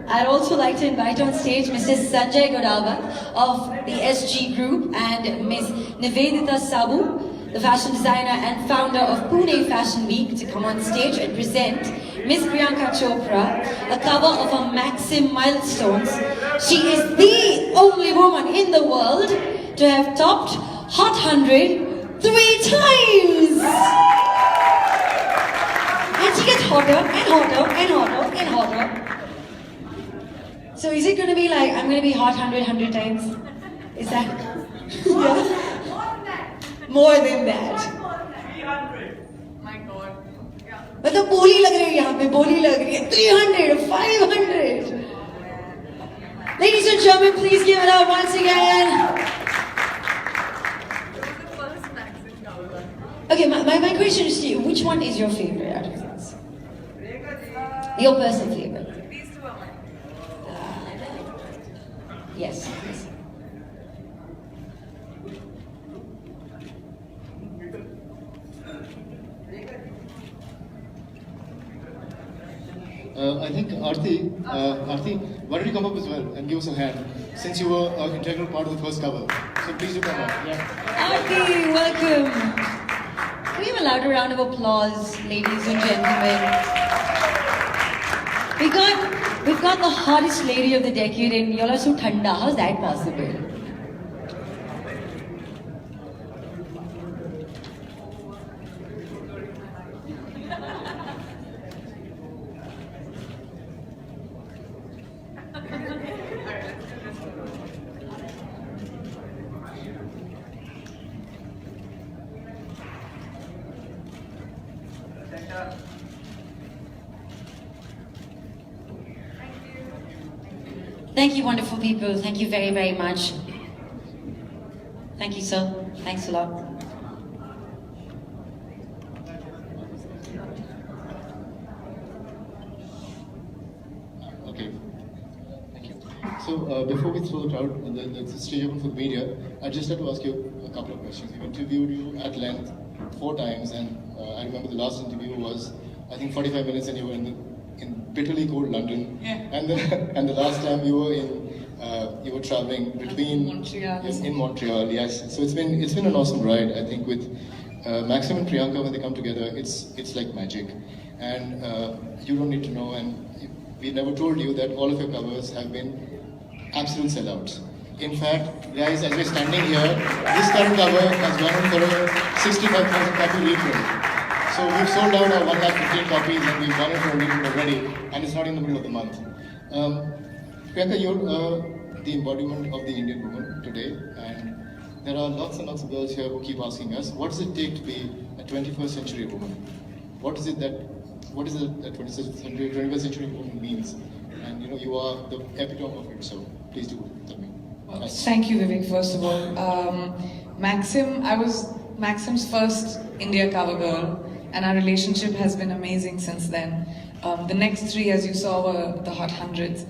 I'd also like to invite on stage Mr. Sanjay Godava of the SG Group and Ms. Nivedita Sabu, the fashion designer and founder of Pune Fashion Week, to come on stage and present Ms. Priyanka Chopra, a cover of a Maxim Milestones. She is the only woman in the world to have topped Hot 100 3 times! And she gets hotter and hotter and hotter and hotter. So is it going to be like, I'm going to be hot 100 times? Is that? Yeah. More than that. 300. My God. Yeah. मतलब बोली लग रही है यहाँ पे, बोली लग रही है. 300, 500. Ladies and gentlemen, please give it up once again. Okay, my question is to you, which one is your favorite out of these? Your personal favorite? These two are mine. Yes. Yes. I think Aarti, why don't you come up as well and give us a hand, since you were an integral part of the first cover. So please do come up. Yeah. Aarti, welcome. Can we have a louder round of applause, ladies and gentlemen? We've got the hottest lady of the decade, and y'all are so thanda. How's that possible? Thank you, wonderful people. Thank you very, very much. Thank you, sir. Thanks a lot. Okay. Thank you. So before we throw the crowd, the stage open for the media, I'd just like to ask you a couple of questions. We've interviewed you at length 4 times, and I remember the last interview was, I think, 45 minutes, and you were in bitterly cold London. Yeah. And the last time you were traveling between Montreal. Yes, in Montreal. Yes. So it's been an awesome ride. I think with Maxim and Priyanka, when they come together, it's like magic. And you don't need to know, and we never told you that all of your covers have been absolute sellouts. In fact, guys, as we're standing here, this current cover has gone for a 65,000 copy reprint. So we've sold out our 1,15,000 copies, and we've gone for a reprint already, and it's not in the middle of the month. Priyanka, you're the embodiment of the Indian woman today, and there are lots and lots of girls here who keep asking us, what does it take to be a 21st century woman? What is it that 21st century woman means? And you are the epitome of it, so please do tell me. Well, thank you, Vivek, first of all. Maxim, I was Maxim's first India cover girl, and our relationship has been amazing since then. The next 3, as you saw, were the Hot 100s.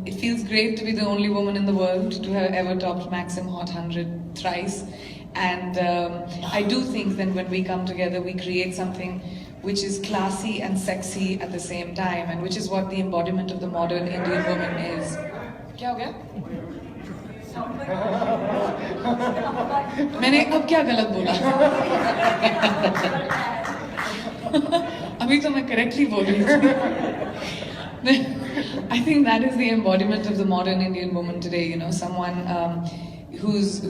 It feels great to be the only woman in the world to have ever topped Maxim Hot 100 thrice. And I do think that when we come together, we create something which is classy and sexy at the same time, and which is what the embodiment of the modern Indian woman is. क्या हो गया? मैंने अब क्या गलत बोला? अभी तो मैं correctly बोल रही थी. I think that is the embodiment of the modern Indian woman today. Someone whose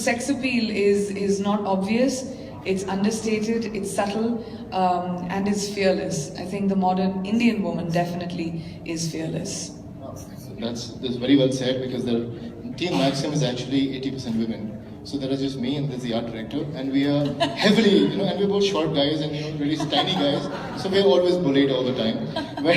sex appeal is not obvious. It's understated, it's subtle, and it's fearless. I think the modern Indian woman definitely is fearless. That's very well said, because Team Maxim is actually 80% women. So there are just me and there's the art director, and we are heavily, and we're both short guys and really tiny guys. So we're always bullied all the time. But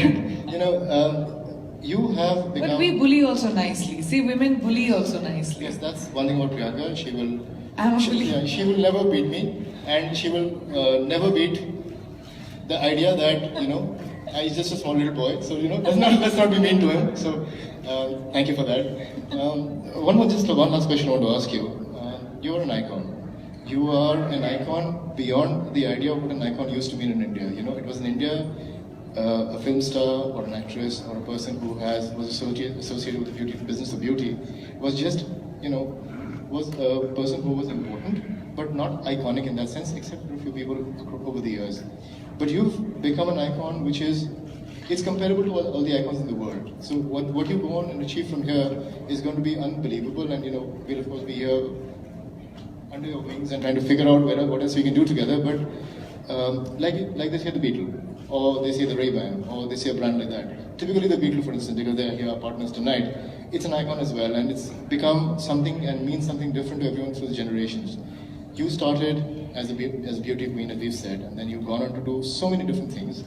you have become. But we bully also nicely. See, women bully also nicely. Yes, that's one thing about Priyanka. She will. I'm a bully. Yeah, she will never beat me, and she will never beat the idea that he's just a small little boy. So let's not be mean to him. So thank you for that. One last question I want to ask you. You are an icon. You are an icon beyond the idea of what an icon used to mean in India. It was in India a film star or an actress or a person who was associated with the beauty business of beauty was just, was a person who was important, but not iconic in that sense, except for a few people over the years. But you've become an icon which it's comparable to all the icons in the world. So what you go on and achieve from here is going to be unbelievable, and we'll of course be here under your wings and trying to figure out what else we can do together. But like they say the Beatles, or they say the Ray-Ban, or they say a brand like that. Typically the Beatles, for instance, because they're here, our partners tonight, it's an icon as well, and it's become something and means something different to everyone through the generations. You started as a beauty queen, as we've said, and then you've gone on to do so many different things.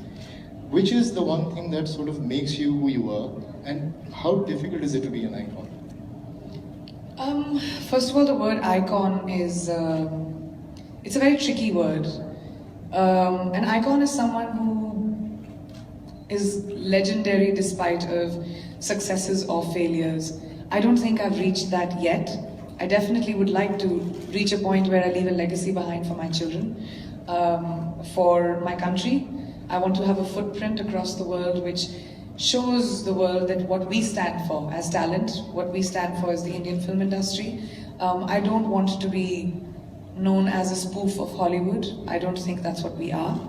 Which is the one thing that sort of makes you who you are, and how difficult is it to be an icon? First of all, the word icon is, it's a very tricky word. An icon is someone who is legendary despite of successes or failures. I don't think I've reached that yet. I definitely would like to reach a point where I leave a legacy behind for my children, for my country. I want to have a footprint across the world which shows the world that what we stand for as talent, what we stand for as the Indian film industry. I don't want to be known as a spoof of Hollywood. I don't think that's what we are.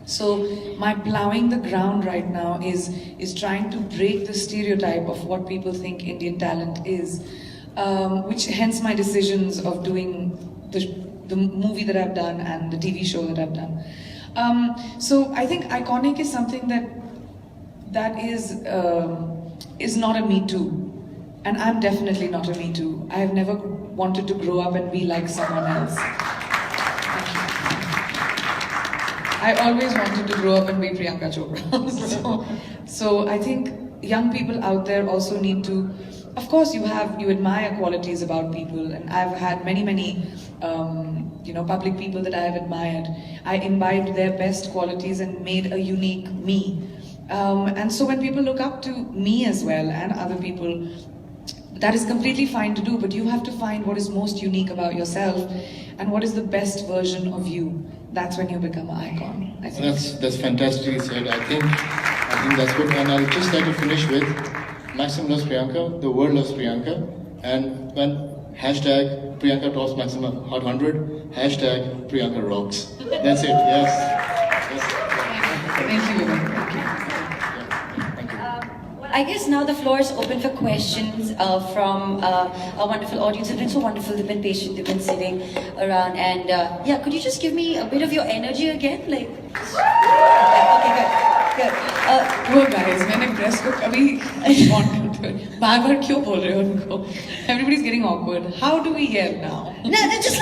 So my plowing the ground right now is trying to break the stereotype of what people think Indian talent is, which hence my decisions of doing the movie that I've done and the TV show that I've done. So I think iconic is something that is not a me too. And I'm definitely not a me too. I have never wanted to grow up and be like someone else. I always wanted to grow up and be Priyanka Chopra. so I think young people out there also need to, of course you admire qualities about people, and I've had many public people that I have admired. I imbibed their best qualities and made a unique me. And so when people look up to me as well and other people, that is completely fine to do, but you have to find what is most unique about yourself and what is the best version of you. That's when you become an icon, I think. That's fantastically said. I think that's good. And I'll just like to finish with Maxim loves Priyanka, the world loves Priyanka, and when hashtag Priyanka tops Maxim Hot 100, hashtag Priyanka rocks. That's it, yes. Thank you. I guess now the floor is open for questions from our wonderful audience. They've been so wonderful, they've been patient, they've been sitting around, and could you just give me a bit of your energy again? Okay, good. Poor guys, मैंने press को कभी respond करते बार-बार क्यों बोल रहे हो उनको? Everybody's getting awkward. How do we yell now? No, they're just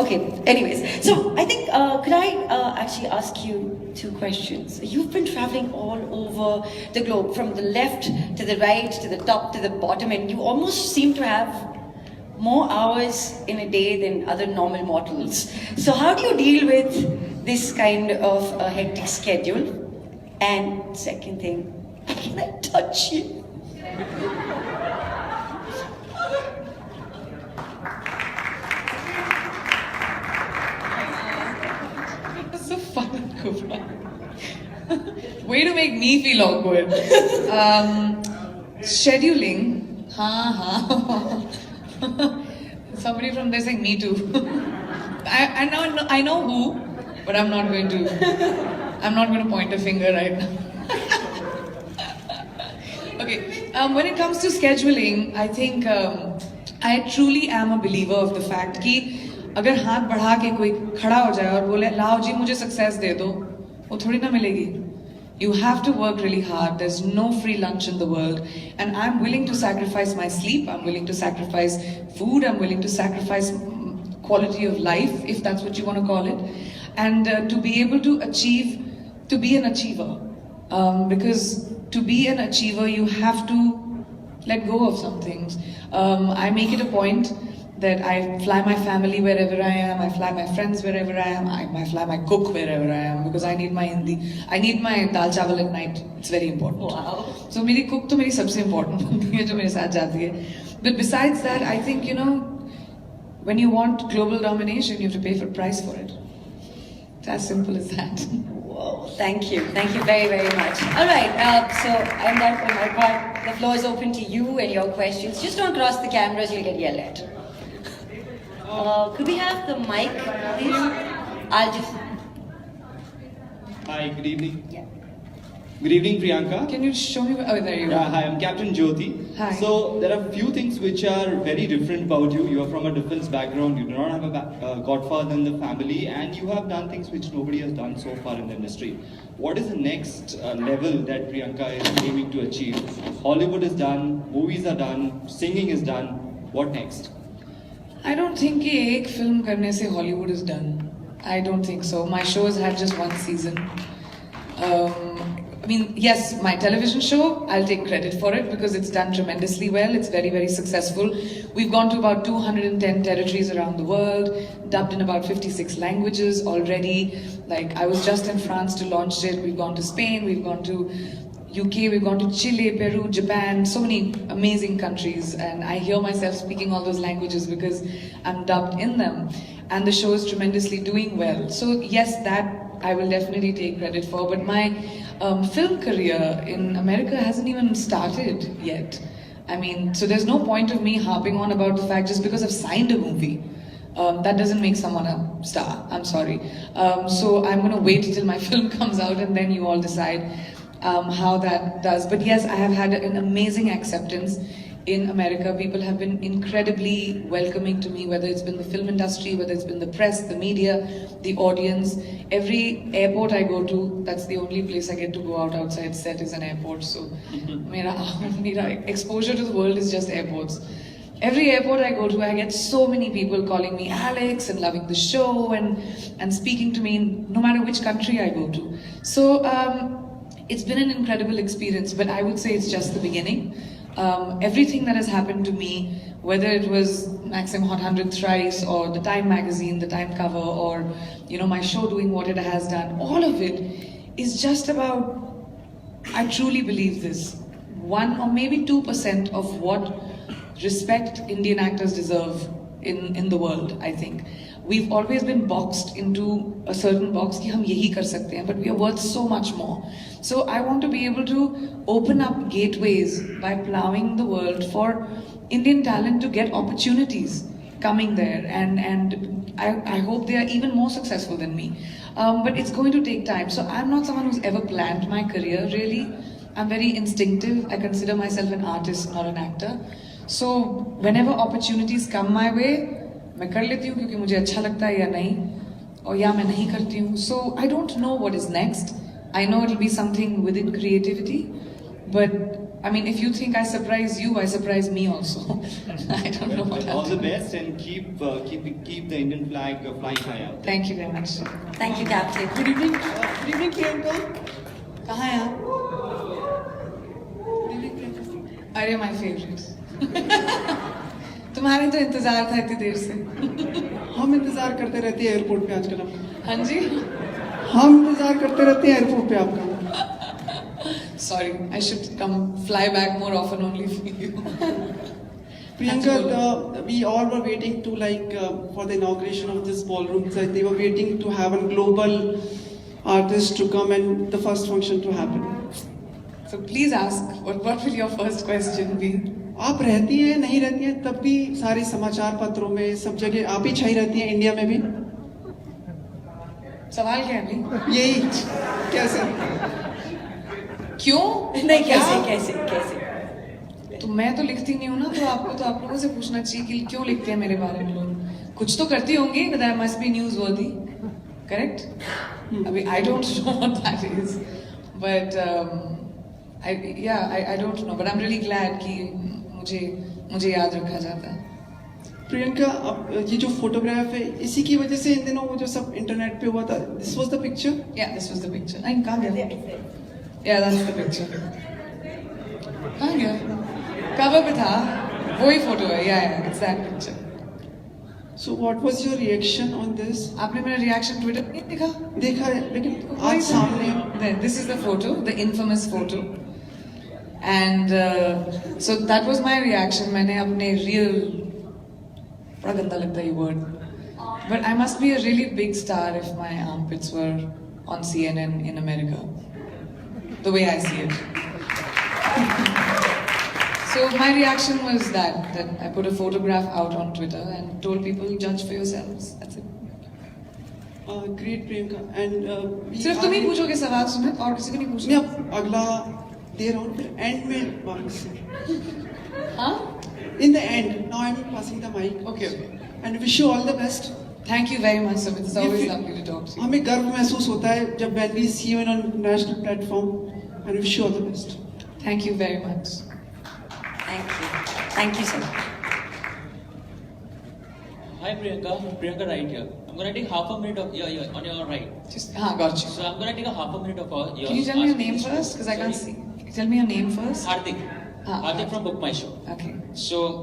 okay. Anyways, so I think, could I actually ask you two questions? You've been traveling all over the globe, from the left to the right, to the top, to the bottom, and you almost seem to have more hours in a day than other normal mortals. So how do you deal with this kind of a hectic schedule? And second thing, can I touch you? So fun, Cobra. Way to make me feel awkward. Scheduling. Somebody from there saying me too. I know who, but I'm not going to point a finger right now. Okay. When it comes to scheduling, I think I truly am a believer of the fact कि अगर हाथ बढ़ा के कोई खड़ा हो जाए और बोले लाओ जी मुझे सक्सेस दे दो, वो थोड़ी ना मिलेगी. You have to work really hard. There's no free lunch in the world, and I'm willing to sacrifice my sleep. I'm willing to sacrifice food. I'm willing to sacrifice quality of life, if that's what you want to call it, and to be able to be an achiever. Because to be an achiever, you have to let go of some things. I make it a point that I fly my family wherever I am, I fly my friends wherever I am, I fly my cook wherever I am, because I need my dal chawal at night. It's very important. Wow. So my cook to मेरी सबसे important बनती है जो मेरे साथ जाती है. But besides that, I think, when you want global domination, you have to pay for price for it. It's as simple as that. Whoa, thank you very, very much. All right, so I'm done for my part. The floor is open to you and your questions. Just don't cross the cameras, you'll get yelled at. Could we have the mic, please? I'll just... Hi, good evening. Yeah. Good evening, Priyanka. Can you show me? Oh, there you go. Hi, I'm Captain Jyoti. Hi. So there are few things which are very different about you. You are from a defense background. You do not have a godfather in the family, and you have done things which nobody has done so far in the industry. What is the next level that Priyanka is aiming to achieve? Hollywood is done, movies are done, singing is done. What next? I don't think कि एक film करने से Hollywood is done. I don't think so. My shows had just one season. I mean, yes, my television show, I'll take credit for it because it's done tremendously well. It's very, very successful. We've gone to about 210 territories around the world, dubbed in about 56 languages already. Like, I was just in France to launch it. We've gone to Spain, we've gone to UK, we've gone to Chile, Peru, Japan, so many amazing countries. And I hear myself speaking all those languages because I'm dubbed in them. And the show is tremendously doing well. So yes, that I will definitely take credit for. But my film career in America hasn't even started yet. I mean, so there's no point of me harping on about the fact just because I've signed a movie. That doesn't make someone a star. I'm sorry. So I'm going to wait till my film comes out and then you all decide how that does. But yes, I have had an amazing acceptance in America. People have been incredibly welcoming to me, whether it's been the film industry, whether it's been the press, the media, the audience. Every airport I go to, that's the only place I get to go outside set is an airport. So mera exposure to the world is just airports. Every airport I go to, I get so many people calling me Alex and loving the show and speaking to me no matter which country I go to. So it's been an incredible experience, but I would say it's just the beginning. Everything that has happened to me, whether it was Maxim Hot 100 thrice or the Time magazine, the Time cover, or my show doing what it has done, all of it is just about, I truly believe this, 1 or maybe 2% of what respect Indian actors deserve in the world, I think. We've always been boxed into a certain box कि हम यही कर सकते हैं, but we are worth so much more. So I want to be able to open up gateways by plowing the world for Indian talent to get opportunities coming there, and I hope they are even more successful than me. But it's going to take time. So I'm not someone who's ever planned my career really. I'm very instinctive. I consider myself an artist, not an actor. So whenever opportunities come my way, मैं कर लेती हूँ क्योंकि मुझे अच्छा लगता है या नहीं, और या मैं नहीं करती हूँ. So I don't know what is next. I know it'll be something within creativity, but I mean, if you think I surprise you, I surprise me also. I don't know what All I'll the do. best and keep the Indian flag flying high out. Thank you very much. Thank you, Captain. Good evening, Priyanka. कहाँ है आप? अरे my favorite. तुम्हारे तो इंतजार था इतनी देर से. हम इंतजार करते रहते हैं एयरपोर्ट पे आजकल आपका. हाँ जी. हम इंतजार करते रहते हैं एयरपोर्ट पे आपका. Sorry, I should fly back more often only for you. Priyanka, we all were waiting to for the inauguration of this ballroom. So they were waiting to have a global artist to come and the first function to happen. So please ask, what will your first question be? आप रहती हैं नहीं रहती हैं तब भी सारे समाचार पत्रों में सब जगह आप ही छाई रहती हैं, इंडिया में भी. सवाल क्या है अभी? यही कैसे? क्यों? नहीं, कैसे? तो मैं तो लिखती नहीं हूँ ना, तो आपको तो आप लोगों से पूछना चाहिए कि क्यों लिखते हैं मेरे बारे में लोग. कुछ तो करती होंगी, but that must be newsworthy, correct? अभी I don't know what that is, but I don't know, but I'm really glad कि मुझे याद रखा जाता है. प्रियंका, अब ये जो फोटोग्राफ है इसी की वजह से इन दिनों वो जो सब इंटरनेट पे हुआ था, this was the picture? Yeah, this was the picture. नहीं, कहाँ गया? Yeah, that's the picture. कहाँ गया? कवर पे था, वही फोटो है. Yeah, it's that picture. So what was your reaction on this? आपने मेरा reaction Twitter पे नहीं देखा? देखा है, लेकिन आज सामने. This is the photo, the infamous photo. And so that was my reaction. मैंने अपने real, बड़ा गंदा लगता है ये word, but I must be a really big star if my armpits were on CNN in America. The way I see it. So my reaction was that I put a photograph out on Twitter and told people, judge for yourselves. That's it. Great Priyanka, and सिर्फ तुम ही पूछोगे सवाल सुमित और किसी को नहीं पूछना? मैं अब अगला दे रहा हूँ फिर एंड में मार्क्स हाँ? In the end, now I'm passing the mic. Okay. And wish you all the best. Thank you very much, Sumit. It's always lovely to talk to you. हमें गर्व महसूस होता है जब when we see you on a national platform, and wish you all the best. Thank you very much. Thank you. Thank you, sir. Hi Priyanka, Priyanka right here. I'm gonna take half a minute of on your right. Just got you. So I'm gonna take a half a minute of yours. Can you tell me your name asking first? Because I can't Sorry? see. Can you tell me your name first? Hardik. Hardik from Book My Show. Okay. So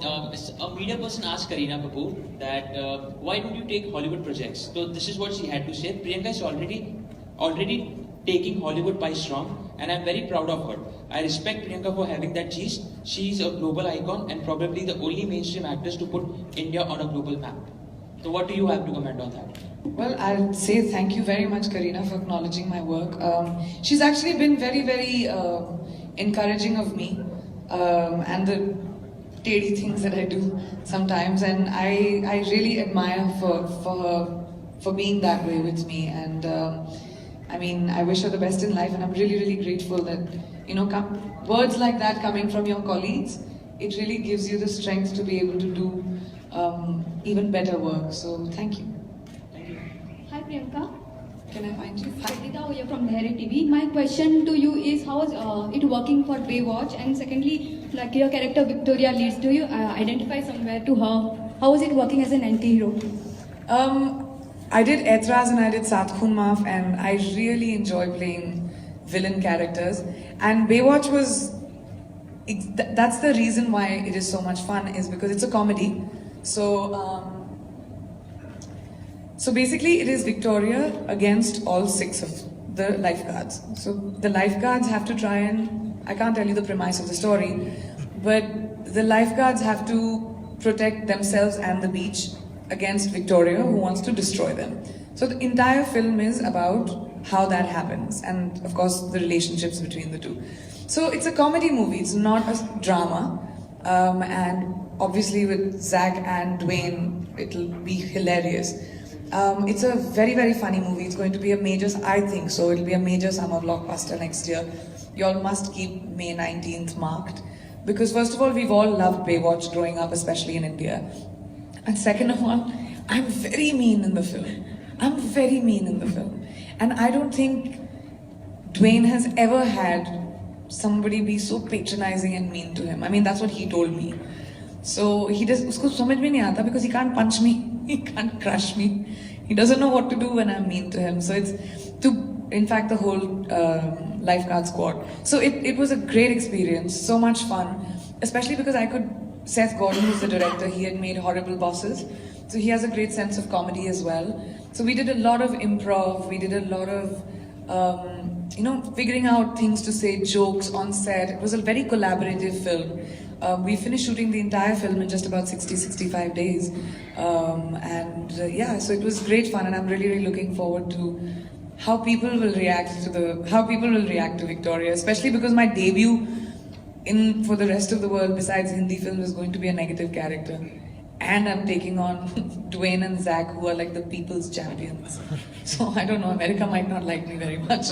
a media person asked Kareena Kapoor that why don't you take Hollywood projects? So this is what she had to say. Priyanka is already taking Hollywood by strong, and I'm very proud of her. I respect Priyanka for having that cheese. She's a global icon and probably the only mainstream actress to put India on a global map. So what do you have to comment on that? Well, I'll say thank you very much, Kareena, for acknowledging my work. She's actually been very, very encouraging of me and the daily things that I do sometimes, and I really admire for her for being that way with me. And I mean, I wish her the best in life, and I'm really, really grateful that words like that coming from your colleagues, it really gives you the strength to be able to do even better work. So thank you. Thank you. Hi Priyanka. Can I find you? Pradeeta here from Dhare TV. My question to you is how is it working for Baywatch? And secondly, like your character Victoria leads, do you identify somewhere to her? How is it working as an anti-hero? I did Etraz and I did Sat Khun Maaf, and I really enjoy playing villain characters. And Baywatch was, that's the reason why it is so much fun, is because it's a comedy. So basically it is Victoria against all 6 of the lifeguards. So the lifeguards have to try and, I can't tell you the premise of the story, but the lifeguards have to protect themselves and the beach against Victoria, who wants to destroy them. So the entire film is about how that happens, and of course the relationships between the two. So it's a comedy movie, it's not a drama, and obviously with Zach and Dwayne, it'll be hilarious. It's a very, very funny movie. It's going to be a major, I think so, it'll be a major summer blockbuster next year. You all must keep May 19th marked, because first of all, we've all loved Baywatch growing up, especially in India. And second of all, I'm very mean in the film. I'm very mean in the film. And I don't think Dwayne has ever had somebody be so patronizing and mean to him. I mean, that's what he told me. So he does, usko samajh mein nahi aata because he can't punch me, he can't crush me. He doesn't know what to do when I'm mean to him. So it's in fact, the whole lifeguard squad. So it was a great experience, so much fun, especially because Seth Gordon, who's the director, he had made Horrible Bosses. So he has a great sense of comedy as well. So we did a lot of improv, we did a lot of, figuring out things to say, jokes on set. It was a very collaborative film. We finished shooting the entire film in just about 60-65 days. So it was great fun, and I'm really, really looking forward to how people will react to Victoria, especially because my debut for the rest of the world besides Hindi film is going to be a negative character, and I'm taking on Dwayne and Zach, who are like the people's champions. So I don't know, America might not like me very much.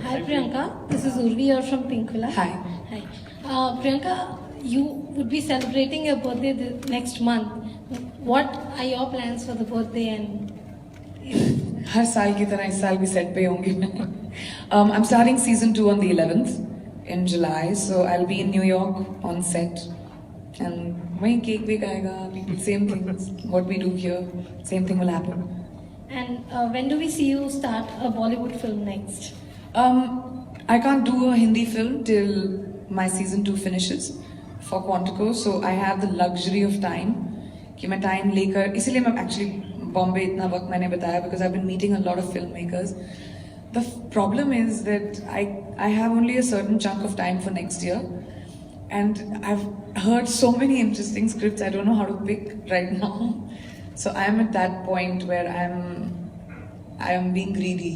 Hi Priyanka, this is Urvi here from Pinkvilla. Hi. Hi. Priyanka, you would be celebrating your birthday next month. What are your plans for the birthday? And हर साल की तरह इस साल भी set पे होंगी मैं. I'm starting season 2 on the 11th in July, so I'll be in New York on set, and वहीं cake भी खाएगा, same things. What we do here, same thing will happen. And when do we see you start a Bollywood film next? I can't do a Hindi film till my season 2 finishes for Quantico, so I have the luxury of time कि मैं time लेकर, इसीलिए मैं actually Bombay इतना वक्त मैंने बताया, because I've been meeting a lot of filmmakers. The problem is that I have only a certain chunk of time for next year, and I've heard so many interesting scripts, I don't know how to pick right now. So I'm at that point where I am being greedy.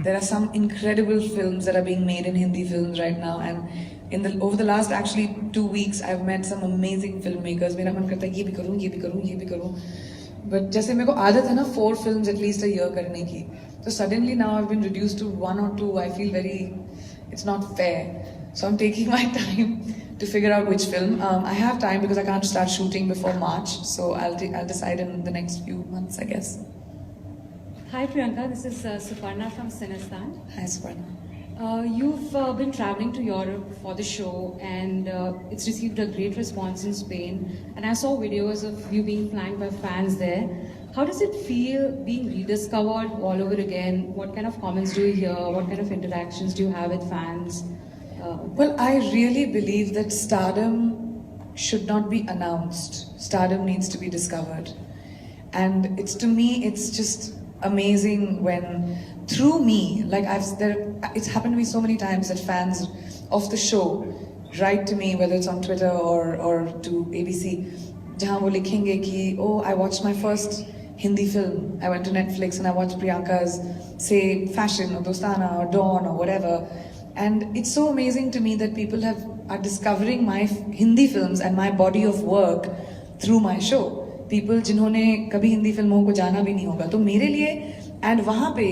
There are some incredible films that are being made in Hindi films right now, and over the last actually 2 weeks, I've met some amazing filmmakers. मेरा मन करता है ये भी करूँ, ये भी करूँ, ये भी करूँ. But जैसे मेरे को आदत है ना 4 films at least a year करने की, तो suddenly now I've been reduced to 1 or 2. I feel it's not fair. So I'm taking my time to figure out which film. I have time because I can't start shooting before March, so I'll decide in the next few months, I guess. Hi Priyanka, this is Suparna from Sinistan. Hi Suparna. You've been traveling to Europe for the show, and it's received a great response in Spain. And I saw videos of you being flanked by fans there. How does it feel being rediscovered all over again? What kind of comments do you hear? What kind of interactions do you have with fans? Well, I really believe that stardom should not be announced. Stardom needs to be discovered. And to me, it's just amazing when, through me, like it's happened to me so many times that fans of the show write to me, whether it's on Twitter or to ABC, jahan wo likhenge ki, oh, I watched my first Hindi film. I went to Netflix and I watched Priyanka's, say, Fashion or Dostana or Dawn or whatever. And it's so amazing to me that people are discovering my Hindi films and my body of work through my show. People जिन्होंने कभी हिंदी फिल्मों को जाना भी नहीं होगा, तो मेरे लिए and वहाँ पे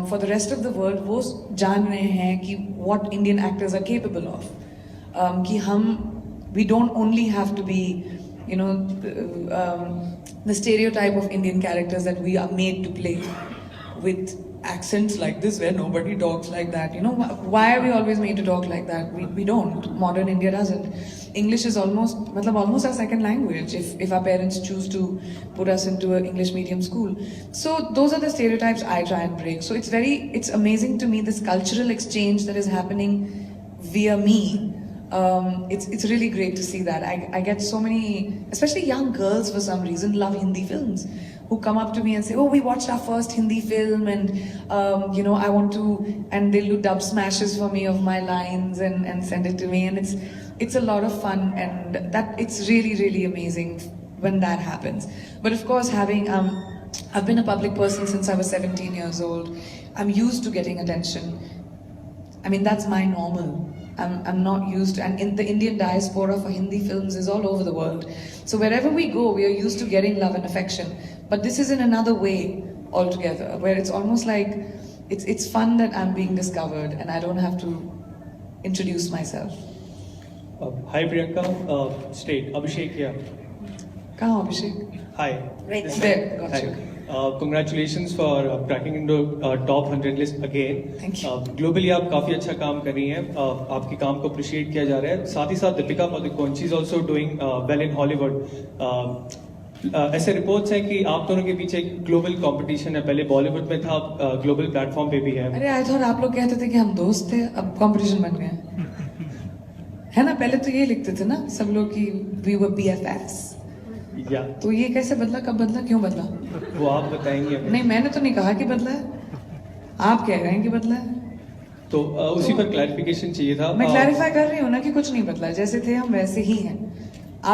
for the rest of the world वो जान रहे हैं कि what Indian actors are capable of. कि हम we don't only have to be, you know, the stereotype of Indian characters that we are made to play with accents like this where nobody talks like that. You know, why are we always made to talk like that? We don't. Modern India doesn't. English is almost our second language if our parents choose to put us into an English medium school. So those are the stereotypes I try and break. So it's amazing to me, this cultural exchange that is happening via me. It's really great to see that. I get so many, especially young girls for some reason, love Hindi films, who come up to me and say, oh, we watched our first Hindi film and, you know, I want to, and they'll do dub smashes for me of my lines and send it to me. And it's a lot of fun, and it's really, really amazing when that happens. But of course, I've been a public person since I was 17 years old. I'm used to getting attention. I mean, that's my normal. I'm not used to, and in the Indian diaspora for Hindi films is all over the world. So wherever we go, we are used to getting love and affection. But this is in another way altogether, where it's almost like, it's fun that I'm being discovered and I don't have to introduce myself. Hi Priyanka, state, Abhishek here. Kahan Abhishek? Hi. Right there, got Hi. you. Congratulations for cracking into top 100 list again. Thank you. Globally आप काफी अच्छा काम कर रही हैं. आपके काम को appreciate किया जा रहा है. साथ ही साथ Deepika Padukone, she's also doing well in Hollywood. ऐसे रिपोर्ट्स हैं कि आप दोनों के पीछे एक ग्लोबल कंपटीशन है. पहले बॉलीवुड में था, ग्लोबल प्लेटफॉर्म पे भी है. अरे I thought आप लोग कहते थे कि हम दोस्त थे, अब कंपटीशन बन गए है ना. पहले तो ये लिखते थे ना सब लोग कि we were BFFs. या तो ये कैसे बदला, कब बदला, क्यों बदला? वो आप बताएंगे. नहीं, मैंने तो नहीं कहा कि बदला है, आप कह रहे हैं कि बदला है. तो उसी पर क्लैरिफिकेशन चाहिए था. मैं क्लैरिफाई कर रही हूँ ना कि कुछ नहीं बदला, जैसे थे हम वैसे ही हैं.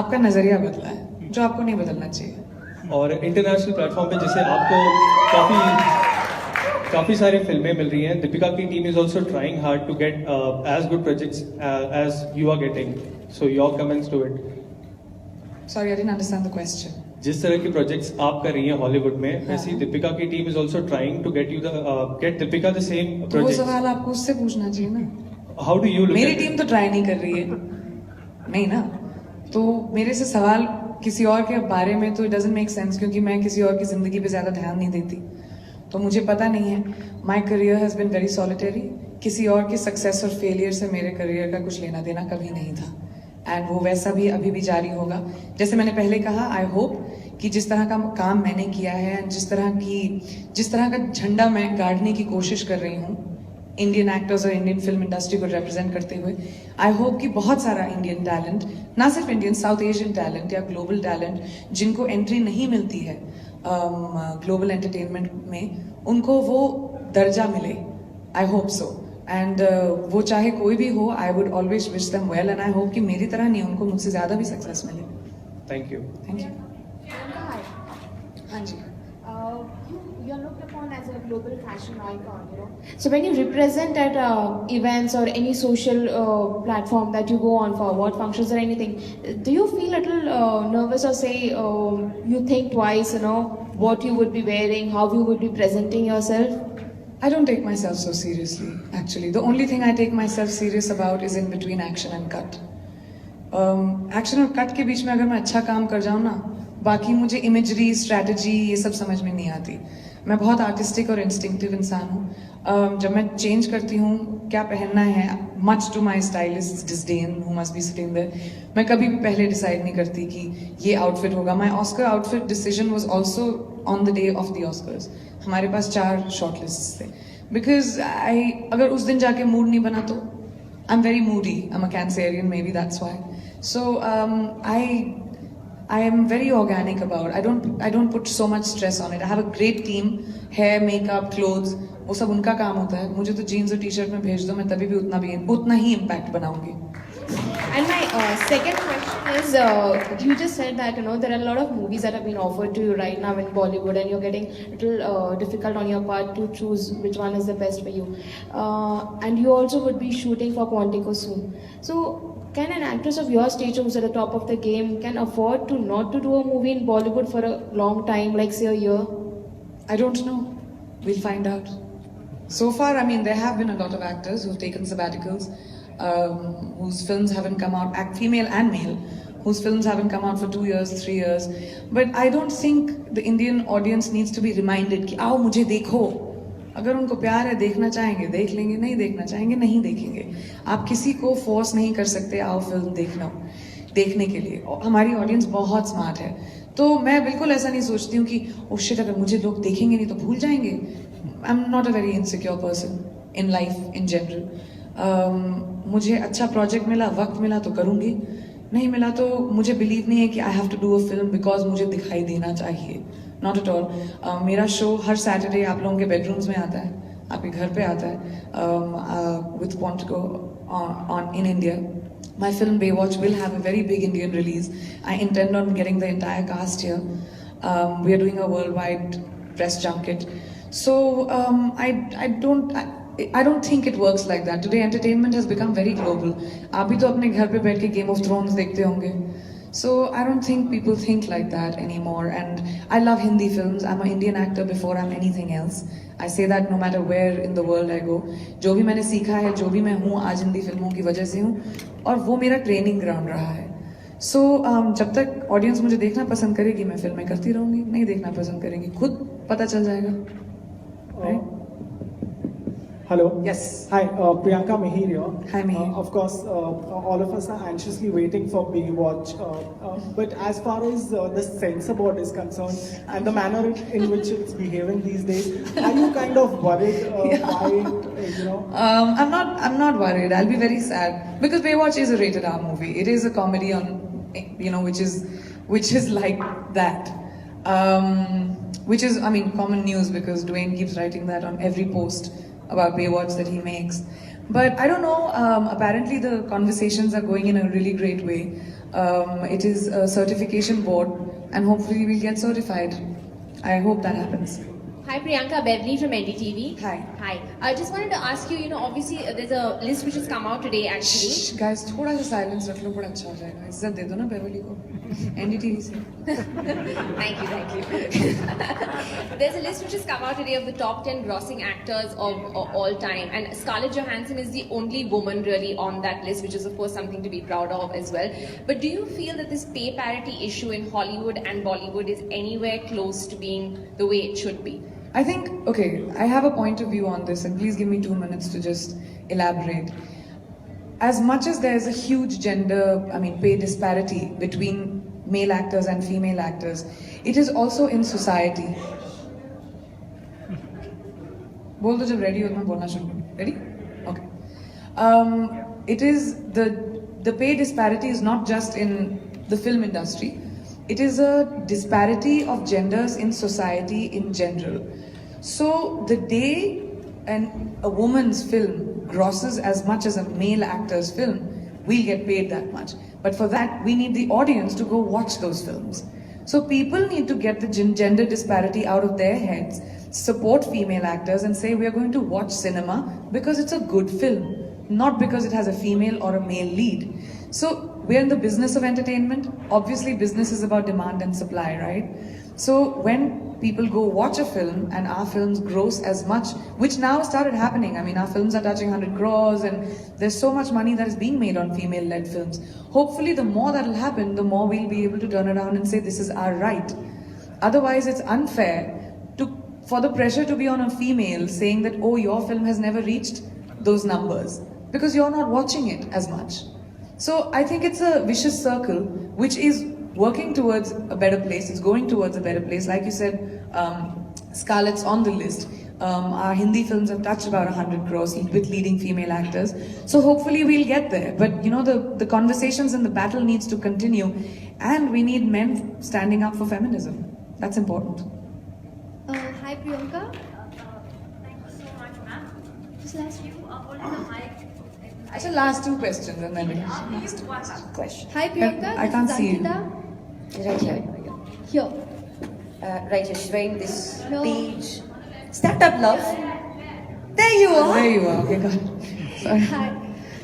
आपका नजरिया बदला है जो आपको नहीं बदलना चाहिए. और इंटरनेशनल प्लेटफॉर्म पे जैसे आपको काफी सारी फिल्में मिल रही हैं. दीपिका की team is also trying hard to get as good projects as you are getting. So your comments to it. Sorry, I didn't understand the question. जिस तरह के प्रोजेक्ट्स आप कर रही हैं हॉलीवुड में, वैसे ही दीपिका की team is also trying to get Deepika the same तो वो प्रोजेक्ट. सवाल आपको उससे पूछना चाहिए ना. हाउ डू यू लुक मेरी टीम तो ट्राई नहीं कर रही है, नहीं ना. तो मेरे से सवाल किसी और के बारे में तो इट डजंट मेक सेंस, क्योंकि मैं किसी और की जिंदगी पे ज्यादा ध्यान नहीं देती, तो मुझे पता नहीं है. My career has been very solitary. किसी और की सक्सेस और फेलियर से मेरे करियर का कुछ लेना देना कभी नहीं था, एंड वो वैसा भी अभी भी जारी होगा. जैसे मैंने पहले कहा, आई होप कि जिस तरह का काम मैंने किया है, जिस तरह का झंडा मैं गाड़ने की कोशिश कर रही हूँ इंडियन एक्टर्स और इंडियन फिल्म इंडस्ट्री को रिप्रेजेंट करते हुए, आई होप कि बहुत सारा इंडियन टैलेंट, ना सिर्फ इंडियन, साउथ एशियन टैलेंट या ग्लोबल टैलेंट जिनको एंट्री नहीं मिलती है ग्लोबल एंटरटेनमेंट में, उनको वो दर्जा मिले. I hope so. एंड वो चाहे कोई भी हो, I would always wish them well, and I hope कि मेरी तरह नहीं, उनको मुझसे ज्यादा भी सक्सेस मिले. Thank you. Thank you. हाँ जी. you're looked upon as a global fashion icon, you know. So when you represent at events or any social platform that you go on for award functions or anything, do you feel a little nervous or say you think twice, you know, what you would be wearing, how you would be presenting yourself? I don't take myself so seriously, actually. The only thing I take myself serious about is in between action and cut. Action और cut के बीच में अगर मैं अच्छा काम कर जाऊँ ना, बाकी मुझे imagery, strategy ये सब समझ में नहीं आती. मैं बहुत artistic और instinctive इंसान हूँ. जब मैं change करती हूँ, क्या पहनना है, much to my stylist's disdain, who must be sitting there, मैं कभी भी पहले decide नहीं करती कि ये outfit होगा. My Oscar outfit decision was also on the day of the Oscars. हमारे पास 4 shortlists थे. Because अगर उस दिन जाके mood नहीं बना तो I'm very moody. I'm a Cancerian, maybe that's why. So I am very organic about it. I don't put so much stress on it. I have a great team, hair, makeup, clothes. वो सब उनका काम होता है. मुझे तो jeans और t-shirt में भेज दो, मैं तभी भी उतना ही impact बनाऊंगी. And my second question is, you just said that, you know, there are a lot of movies that have been offered to you right now in Bollywood, and you're getting a little difficult on your part to choose which one is the best for you. And you also would be shooting for Quantico soon. So, can an actress of your stature who's at the top of the game can afford to not to do a movie in Bollywood for a long time, like say a year? I don't know. We'll find out. So far, I mean, there have been a lot of actors who've taken sabbaticals. Whose films haven't come out, female and male, whose films haven't come out for 2 years, 3 years. But I don't think the Indian audience needs to be reminded कि आओ मुझे देखो. अगर उनको प्यार है, देखना चाहेंगे, देख लेंगे, नहीं देखना चाहेंगे, नहीं देखेंगे. आप किसी को फोर्स नहीं कर सकते आओ फिल्म देखने के लिए. हमारी ऑडियंस बहुत स्मार्ट है. तो मैं बिल्कुल ऐसा नहीं सोचती हूँ कि ओह शिट अगर मुझे लोग देखेंगे नहीं तो भूल जाएंगे. I'm not a very insecure person in life in general. मुझे अच्छा प्रोजेक्ट मिला, वक्त मिला तो करूँगी, नहीं मिला तो मुझे बिलीव नहीं है कि I have to do a film because मुझे दिखाई देना चाहिए. Not at all. मेरा शो हर सैटरडे आप लोगों के बेडरूम्स में आता है, आपके घर पे आता है, with Quantico on in India. My film Baywatch will have a very big Indian release. I intend on getting the entire cast here. We are doing a worldwide press junket. So I don't think it works like that. Today entertainment has become very global. आप भी तो अपने घर पे बैठ के Game of Thrones देखते होंगे. So I don't think people think like that anymore. And I love Hindi films. I'm an Indian actor before I'm anything else. I say that no matter where in the world I go. जो भी मैंने सीखा है, जो भी मैं हूँ आज हिंदी फिल्मों की वजह से हूँ, और वो मेरा ट्रेनिंग ग्राउंड रहा है. So जब तक ऑडियंस मुझे देखना पसंद करेगी मैं फिल्में करती रहूँगी, नहीं देखना पसंद करेगी खुद पता चल जाएगा. Right? Hello. Yes. Hi, Priyanka here. Hi, Mihir. Of course, all of us are anxiously waiting for Baywatch. But as far as the censor board is concerned and the manner in which it's behaving these days, are you kind of worried by it? You know? I'm not worried. I'll be very sad because Baywatch is a rated R movie. It is a comedy on, you know, which is like that. Which is, I mean, common news because Dwayne keeps writing that on every post about Baywatch that he makes. But I don't know, apparently the conversations are going in a really great way. It is a certification board and hopefully we'll get certified. I hope that happens. Hi Priyanka, Beverly from NDTV. Hi. Hi. I just wanted to ask you, you know, obviously there's a list which has come out today actually. Shh, guys, थोड़ा सा silence रख लो, बड़ा अच्छा हो जाएगा. इज्जत दे दो ना बेवली को. NDTV से. Thank you. There's a list which has come out today of the top 10 grossing actors of all time, and Scarlett Johansson is the only woman really on that list, which is of course something to be proud of as well. But do you feel that this pay parity issue in Hollywood and Bollywood is anywhere close to being the way it should be? I think, okay, I have a point of view on this and please give me 2 minutes to just elaborate. As much as there is a huge pay disparity between male actors and female actors, it is also in society. बोल दो जब ready हो मैं बोलना शुरू करूँ. Ready? Okay. It is the pay disparity is not just in the film industry. It is a disparity of genders in society in general. So the day a woman's film grosses as much as a male actor's film, we'll get paid that much. But for that, we need the audience to go watch those films. So people need to get the gender disparity out of their heads. support female actors and say we are going to watch cinema because it's a good film, not because it has a female or a male lead. So we're in the business of entertainment. Obviously business is about demand and supply, right? So when people go watch a film and our films gross as much, which now started happening. I mean, our films are touching 100 crores and there's so much money that is being made on female-led films. Hopefully the more that'll happen, the more we'll be able to turn around and say this is our right. Otherwise it's unfair for the pressure to be on a female saying that, oh, your film has never reached those numbers because you're not watching it as much. So I think it's a vicious circle which is working towards a better place. It's going towards a better place. Like you said, Scarlett's on the list. Our Hindi films have touched about 100 crores with leading female actors. So hopefully we'll get there. But you know, the conversations and the battle needs to continue. And we need men standing up for feminism. That's important. Hi Priyanka. Thank you so much, ma'am. Just last you holding the mic. Actually, last two questions and then Last one question. Hi Priyanka. I can't see you. Right here. Here. Right here. She's wearing this No. beige. Stand up, love. There you are. There you are. Okay, good. Sorry. Hi.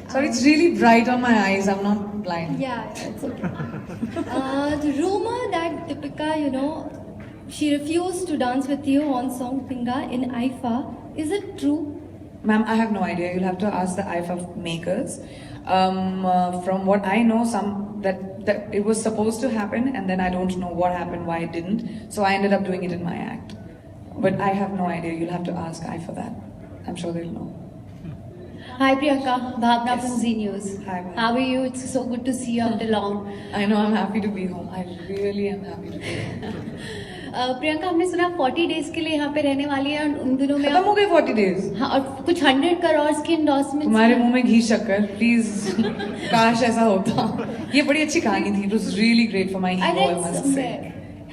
Sorry, it's really bright on my eyes. I'm not blind. Yeah, it's okay. The rumor that Deepika, she refused to dance with you on song Pinga in IFA. Is it true? Ma'am, I have no idea. You'll have to ask the IFA makers. From what I know, that it was supposed to happen, and then I don't know what happened, why it didn't. So I ended up doing it in my act. But I have no idea. You'll have to ask IFA that. I'm sure they'll know. Hi Priyanka, Bhavna from Z News. Hi. How are you? It's so good to see you after long. I know, I'm happy to be home. I really am happy to be home. Priyanka हमने सुना 40 days के लिए यहाँ पे रहने वाली है और उन दिनों में खत्म हो गए 40 डेज हाँ और कुछ 100 करोड़ की एंडोर्समेंट तुम्हारे मुंह में घी शक्कर प्लीज काश ऐसा होता ये बड़ी अच्छी कहानी थी it was really great for my ego I must say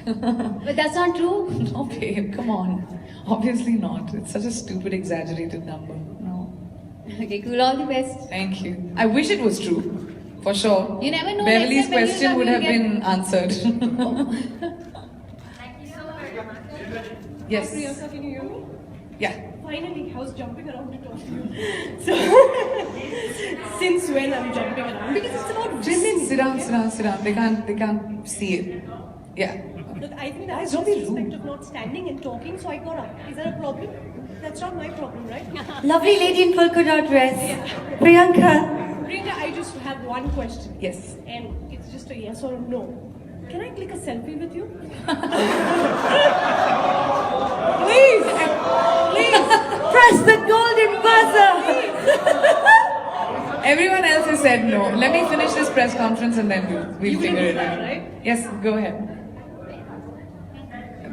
But that's not true. No babe, come on. Obviously not. It's such a stupid exaggerated number. No. Okay, cool. All the best. Thank you. I wish it was true. For sure. You never know. Beverly's question would have been answered. Yes. Hi, Priyanka, can you hear me? Yeah. Finally, I was jumping around to talk to you. So, since when I'm jumping around? Because it's about women. Sit down. They can't see it. Yeah. Look, I think that's Don't the be rude. respect of not standing and talking, so I got up. Is that a problem? That's not my problem, right? Lovely lady in polka dot dress. Priyanka. Priyanka, I just have one question. Yes. And it's just a yes or a no. Can I click a selfie with you? Please. Press the golden buzzer. Everyone else has said no. Let me finish this press conference and then we'll You figure can do it that, out. right? Yes, go ahead.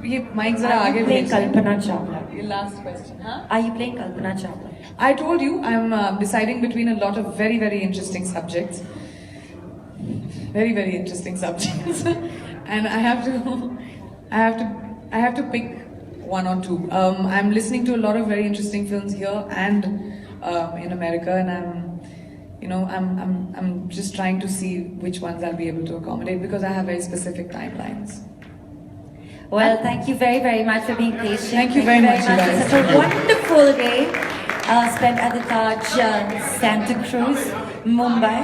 ये mic जरा Are आगे you playing भेज। Kalpana Chopra? Your last question, huh? Are you playing Kalpana Chopra? I told you I'm deciding between a lot of very, very interesting subjects. Very, very interesting subjects. And I have to pick one or two. I'm listening to a lot of very interesting films here and in America, and I'm just trying to see which ones I'll be able to accommodate because I have very specific timelines. Well, thank you very, very much for being patient. Thank you very much, you guys. It's such a wonderful day spent at the Taj Santa Cruz, Mumbai.